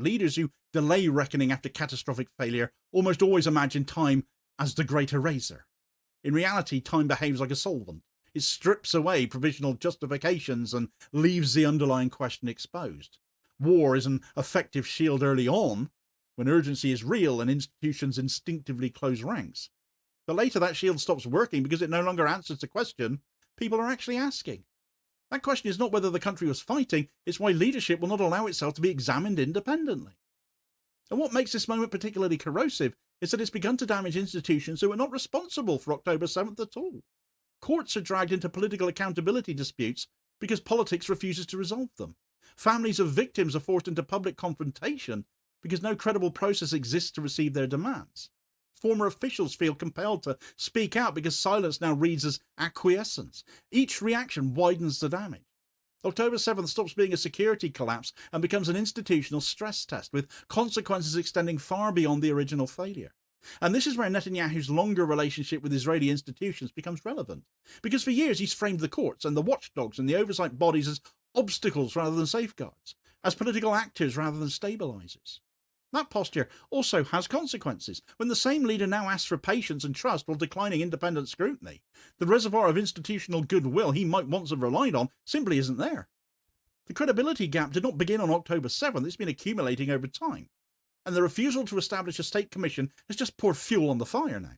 Leaders who delay reckoning after catastrophic failure almost always imagine time as the great eraser. In reality, time behaves like a solvent. It strips away provisional justifications and leaves the underlying question exposed. War is an effective shield early on, when urgency is real and institutions instinctively close ranks. But later that shield stops working because it no longer answers the question people are actually asking. That question is not whether the country was fighting, it's why leadership will not allow itself to be examined independently. And what makes this moment particularly corrosive is that it's begun to damage institutions who are not responsible for October 7th at all. Courts are dragged into political accountability disputes because politics refuses to resolve them. Families of victims are forced into public confrontation because no credible process exists to receive their demands. Former officials feel compelled to speak out because silence now reads as acquiescence. Each reaction widens the damage. October 7th stops being a security collapse and becomes an institutional stress test, with consequences extending far beyond the original failure. And this is where Netanyahu's longer relationship with Israeli institutions becomes relevant. Because for years he's framed the courts and the watchdogs and the oversight bodies as obstacles rather than safeguards, as political actors rather than stabilizers. That posture also has consequences. When the same leader now asks for patience and trust while declining independent scrutiny, the reservoir of institutional goodwill he might once have relied on simply isn't there. The credibility gap did not begin on October 7th, it's been accumulating over time. And the refusal to establish a state commission has just poured fuel on the fire now.